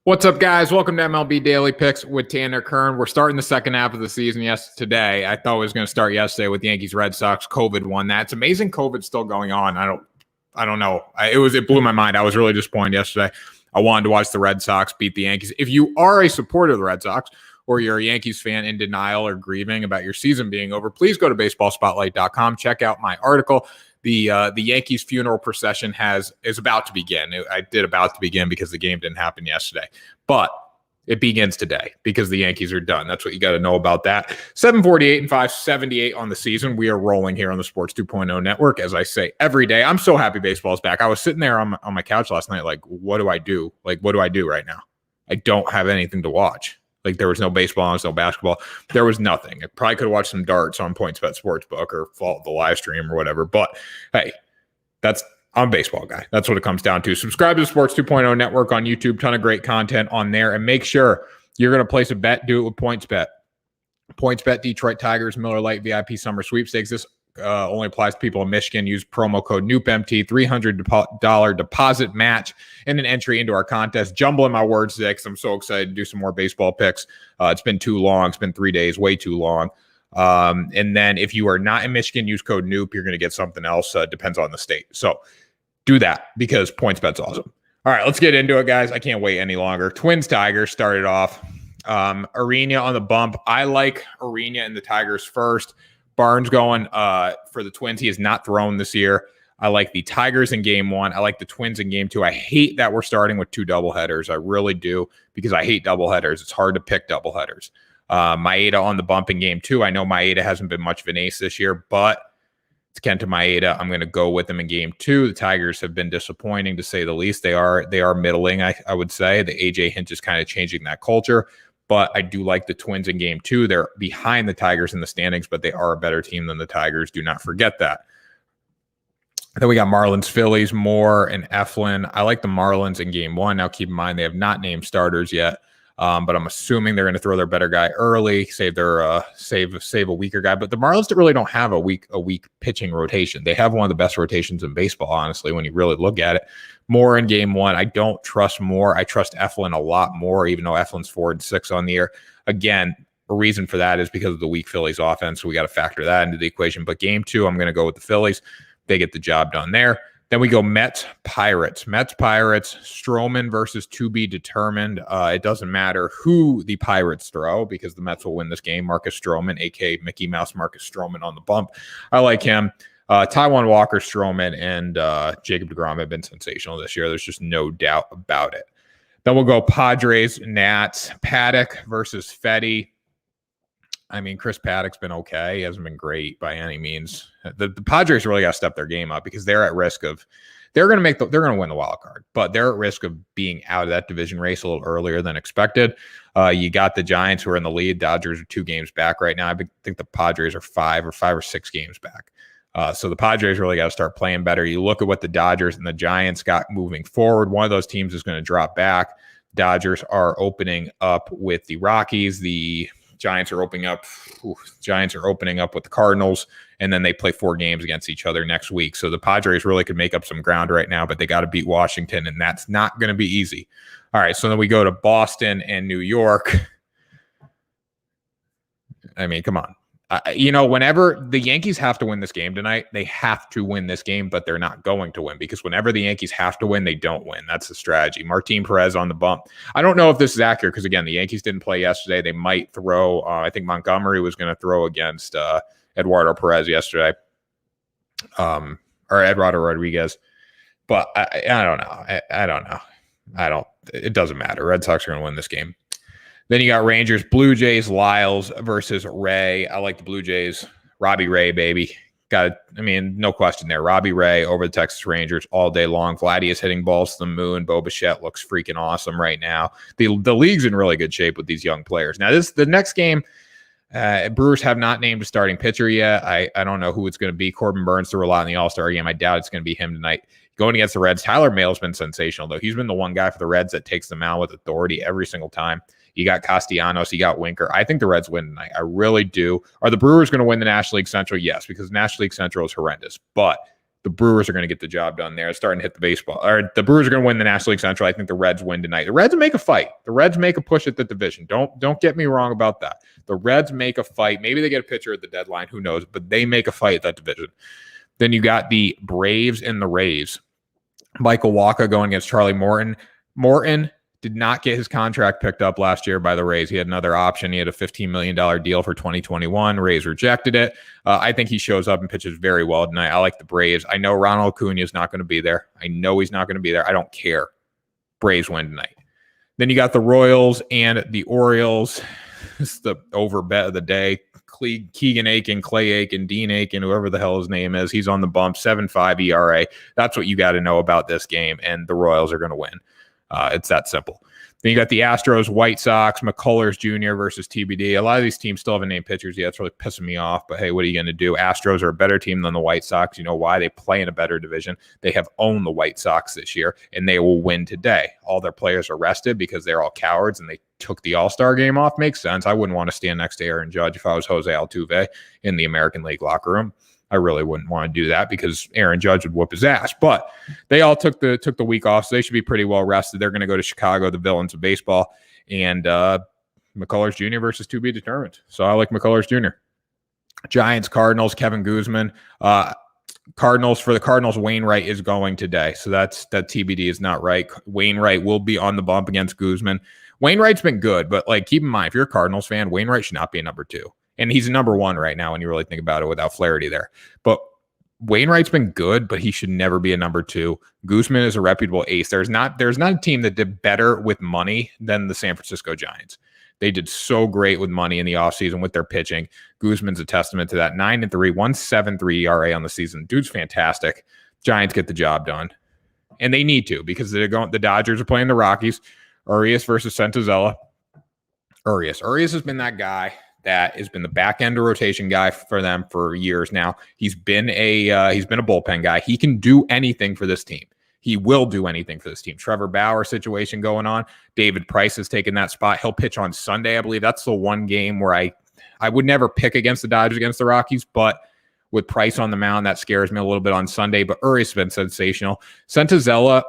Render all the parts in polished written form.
What's up, guys? Welcome to MLB Daily Picks with Tanner Kern. We're starting the second half of the season. Yes, today. I thought it was going to start yesterday with Yankees Red Sox. COVID won that. It's amazing COVID's still going on. I don't know. It blew my mind. I was really disappointed yesterday. I wanted to watch the Red Sox beat the Yankees. If you are a supporter of the Red Sox or you're a Yankees fan in denial or grieving about your season being over, please go to baseballspotlight.com. Check out my article. The Yankees funeral procession is about to begin. I did about to begin because the game didn't happen yesterday, but it begins today because the Yankees are done. That's what you got to know about that. 748 and 578 on the season. We are rolling here on the Sports 2.0 network, as I say every day. I'm so happy baseball's back. I was sitting there on my couch last night, like, what do I do? Like, what do I do right now? I don't have anything to watch. Like, there was no baseball, there was no basketball. There was nothing. I probably could have watched some darts on PointsBet Sportsbook or followed the live stream or whatever. But, hey, I'm a baseball guy. That's what it comes down to. Subscribe to the Sports 2.0 network on YouTube. Ton of great content on there. And make sure you're going to place a bet. Do it with PointsBet. PointsBet, Detroit Tigers, Miller Lite VIP Summer Sweepstakes. This only applies to people in Michigan. Use promo code NOOPMT, $300 deposit match, and an entry into our contest. Jumbling my words today because I'm so excited to do some more baseball picks. It's been too long. It's been 3 days, way too long. And then if you are not in Michigan, use code NOOP. You're going to get something else. Depends on the state. So do that because PointsBet's awesome. All right, let's get into it, guys. I can't wait any longer. Twins Tigers started off. Arena on the bump. I like Arena and the Tigers first. Barnes going for the Twins. He has not thrown this year. I like the Tigers in game one. I like the Twins in game two. I hate that we're starting with two doubleheaders. I really do because I hate doubleheaders. It's hard to pick doubleheaders. Maeda on the bump in game two. I know Maeda hasn't been much of an ace this year, but it's Kenta Maeda. I'm going to go with him in game two. The Tigers have been disappointing to say the least. They are middling, I would say. The AJ Hinch is kind of changing that culture. But I do like the Twins in game two. They're behind the Tigers in the standings, but they are a better team than the Tigers. Do not forget that. Then we got Marlins, Phillies, Moore, and Eflin. I like the Marlins in game one. Now, keep in mind, they have not named starters yet, but I'm assuming they're going to throw their better guy early, save a weaker guy. But the Marlins really don't have a weak pitching rotation. They have one of the best rotations in baseball, honestly, when you really look at it. Moore in game one. I don't trust Moore. I trust Eflin a lot more, even though Eflin's 4-6 on the year. Again, a reason for that is because of the weak Phillies offense. So we got to factor that into the equation. But game two, I'm going to go with the Phillies. They get the job done there. Then we go Mets, Pirates. Mets, Pirates, Stroman versus to be determined. It doesn't matter who the Pirates throw because the Mets will win this game. Marcus Stroman, a.k.a. Mickey Mouse Marcus Stroman on the bump. I like him. Taijuan Walker, Stroman, and Jacob deGrom have been sensational this year. There's just no doubt about it. Then we'll go Padres, Nats, Paddock versus Fetty. I mean, Chris Paddock's been okay. He hasn't been great by any means. The Padres really got to step their game up because they're at risk of they're going to win the wild card, but they're at risk of being out of that division race a little earlier than expected. You got the Giants who are in the lead. Dodgers are 2 games back right now. I think the Padres are 5 or 6 games back. So the Padres really got to start playing better. You look at what the Dodgers and the Giants got moving forward. One of those teams is going to drop back. Dodgers are opening up with the Rockies. The Giants are opening up with the Cardinals, and then they play 4 games against each other next week. So the Padres really could make up some ground right now, but they got to beat Washington, and that's not going to be easy. All right, so then we go to Boston and New York. I mean, come on. Whenever the Yankees have to win this game tonight, they have to win this game, but they're not going to win because whenever the Yankees have to win, they don't win. That's the strategy. Martin Perez on the bump. I don't know if this is accurate because, again, the Yankees didn't play yesterday. They might throw. I think Montgomery was going to throw against Eduardo Perez yesterday, or Eduardo Rodriguez. But I don't know. I don't know. It doesn't matter. Red Sox are going to win this game. Then you got Rangers, Blue Jays, Lyles versus Ray. I like the Blue Jays. Robbie Ray, baby. No question there. Robbie Ray over the Texas Rangers all day long. Vladdy is hitting balls to the moon. Bo Bichette looks freaking awesome right now. The league's in really good shape with these young players. Now, the next game, Brewers have not named a starting pitcher yet. I don't know who it's going to be. Corbin Burns threw a lot in the All-Star game. I doubt it's going to be him tonight. Going against the Reds, Tyler Mahle's been sensational, though. He's been the one guy for the Reds that takes them out with authority every single time. You got Castellanos, you got Winker. I think the Reds win tonight. I really do. Are the Brewers going to win the National League Central? Yes, because National League Central is horrendous. But the Brewers are going to get the job done there. It's starting to hit the baseball. Or the Brewers are going to win the National League Central. I think the Reds win tonight. The Reds make a fight. The Reds make a push at the division. Don't get me wrong about that. The Reds make a fight. Maybe they get a pitcher at the deadline. Who knows? But they make a fight at that division. Then you got the Braves and the Rays. Michael Wacha going against Charlie Morton. Morton did not get his contract picked up last year by the Rays. He had another option. He had a $15 million deal for 2021. Rays rejected it. I think he shows up and pitches very well tonight. I like the Braves. I know Ronald Acuna is not going to be there. I know he's not going to be there. I don't care. Braves win tonight. Then you got the Royals and the Orioles. This is the over bet of the day. Keegan Aiken, Clay Aiken, Dean Aiken, whoever the hell his name is. He's on the bump, 7.5 ERA. That's what you got to know about this game, and the Royals are going to win. It's that simple. Then you got the Astros, White Sox, McCullers Jr. versus TBD. A lot of these teams still haven't named pitchers yet. It's really pissing me off. But hey, what are you going to do? Astros are a better team than the White Sox. You know why? They play in a better division. They have owned the White Sox this year, and they will win today. All their players are rested because they're all cowards, and they took the All-Star game off. Makes sense. I wouldn't want to stand next to Aaron Judge if I was Jose Altuve in the American League locker room. I really wouldn't want to do that because Aaron Judge would whoop his ass. But they all took the week off, so they should be pretty well rested. They're going to go to Chicago, the villains of baseball, and McCullers Jr. versus to be determined. So I like McCullers Jr. Giants, Cardinals, Kevin Guzman. Cardinals, for the Cardinals, Wainwright is going today. So that TBD is not right. Wainwright will be on the bump against Guzman. Wainwright's been good, but like keep in mind, if you're a Cardinals fan, Wainwright should not be a number 2. And he's a number 1 right now when you really think about it without Flaherty there. But Wainwright's been good, but he should never be a number 2. Guzman is a reputable ace. There's not a team that did better with money than the San Francisco Giants. They did so great with money in the offseason with their pitching. Guzman's a testament to that. 9-3, 1.73 ERA on the season. Dude's fantastic. Giants get the job done. And they need to because the Dodgers are playing the Rockies. Urias versus Santazella. Urias has been that guy that has been the back end of rotation guy for them for years now. He's been a bullpen guy. He can do anything for this team. He will do anything for this team. Trevor Bauer situation going on. David Price has taken that spot. He'll pitch on Sunday, I believe. That's the one game where I would never pick against the Dodgers against the Rockies, but with Price on the mound, that scares me a little bit on Sunday. But Urias has been sensational. Santazella,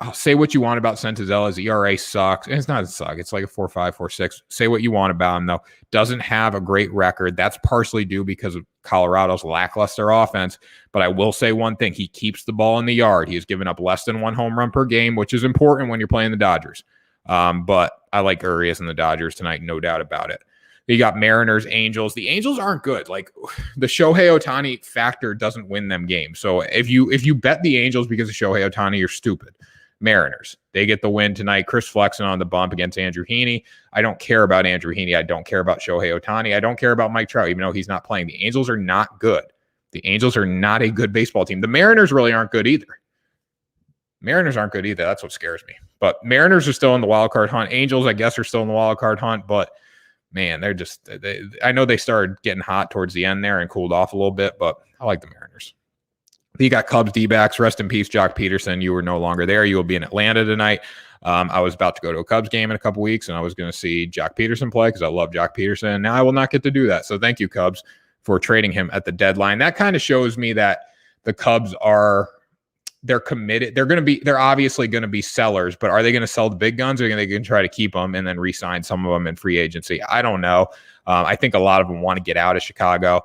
I'll say what you want about Santazella's ERA sucks. And it's not a suck. It's like a 4.5, 4.6. Say what you want about him, though. Doesn't have a great record. That's partially due because of Colorado's lackluster offense. But I will say one thing. He keeps the ball in the yard. He has given up less than 1 home run per game, which is important when you're playing the Dodgers. But I like Urias and the Dodgers tonight, no doubt about it. You got Mariners, Angels. The Angels aren't good. Like the Shohei Ohtani factor doesn't win them games. So if you bet the Angels because of Shohei Ohtani, you're stupid. Mariners, they get the win tonight. Chris Flexen on the bump against Andrew Heaney. I don't care about Andrew Heaney. I don't care about Shohei Ohtani. I don't care about Mike Trout, even though he's not playing. The Angels are not good. The Angels are not a good baseball team. The Mariners really aren't good either. That's what scares me. But Mariners are still in the wild card hunt. Angels, I guess, are still in the wild card hunt. But, man, I know they started getting hot towards the end there and cooled off a little bit, but I like the Mariners. You got Cubs D-backs. Rest in peace, Jock Peterson. You were no longer there. You will be in Atlanta tonight. I was about to go to a Cubs game in a couple weeks, and I was going to see Jock Peterson play because I love Jock Peterson. Now I will not get to do that. So thank you, Cubs, for trading him at the deadline. That kind of shows me that the Cubs they're committed. They're obviously going to be sellers, but are they going to sell the big guns, or are they going to try to keep them and then re-sign some of them in free agency? I don't know. I think a lot of them want to get out of Chicago,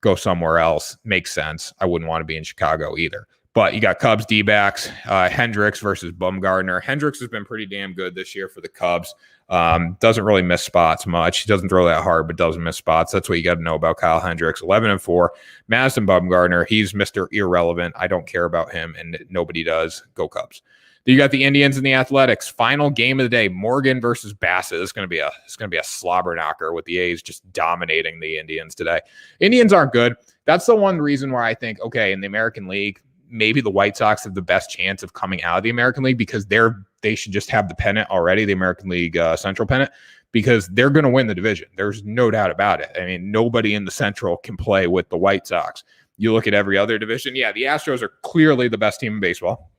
go somewhere else. Makes sense. I wouldn't want to be in Chicago either. But you got Cubs D-backs, Hendricks versus Bumgarner. Hendricks has been pretty damn good this year for the Cubs. Doesn't really miss spots much. He doesn't throw that hard, but doesn't miss spots. That's what you got to know about Kyle Hendricks. 11-4. Madison Bumgarner, he's Mr. Irrelevant. I don't care about him, and nobody does. Go Cubs. You got the Indians and the Athletics. Final game of the day, Morgan versus Bassett. It's going to be a slobber knocker with the A's just dominating the Indians today. Indians aren't good. That's the one reason why I think, okay, in the American League, maybe the White Sox have the best chance of coming out of the American League because they should just have the pennant already, the American League Central pennant, because they're going to win the division. There's no doubt about it. I mean, nobody in the Central can play with the White Sox. You look at every other division. Yeah, the Astros are clearly the best team in baseball,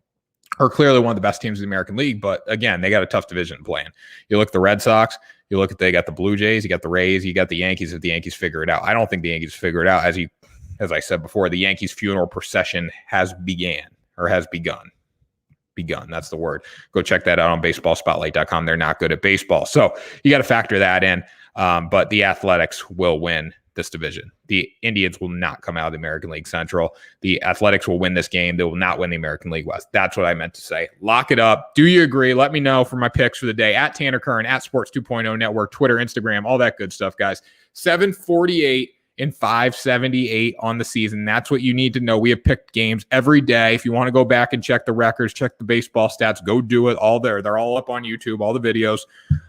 or clearly one of the best teams in the American League. But again, they got a tough division playing. You look at the Red Sox, they got the Blue Jays, you got the Rays, you got the Yankees if the Yankees figure it out. I don't think the Yankees figure it out. as I said before, the Yankees funeral procession has begun. That's the word. Go check that out on baseballspotlight.com. They're not good at baseball. So you got to factor that in. But the Athletics will win this division. The Indians will not come out of the American League Central. The Athletics will win this game. They will not win the American League West. That's what I meant to say. Lock it up. Do you agree? Let me know for my picks for the day at Tanner Kern, at Sports 2.0 Network, Twitter, Instagram, all that good stuff, guys. 748 and 578 on the season. That's what you need to know. We have picked games every day. If you want to go back and check the records, check the baseball stats, go do it. All there. They're all up on YouTube, all the videos.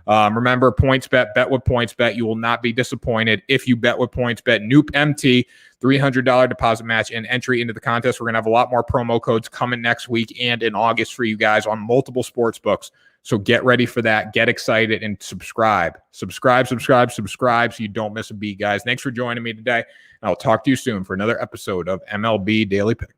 Remember, PointsBet, bet with PointsBet. You will not be disappointed if you bet with PointsBet. Noop MT, $300 deposit match and entry into the contest. We're going to have a lot more promo codes coming next week and in August for you guys on multiple sports books. So get ready for that. Get excited and subscribe. Subscribe so you don't miss a beat, guys. Thanks for joining me today. And I'll talk to you soon for another episode of MLB Daily Picks.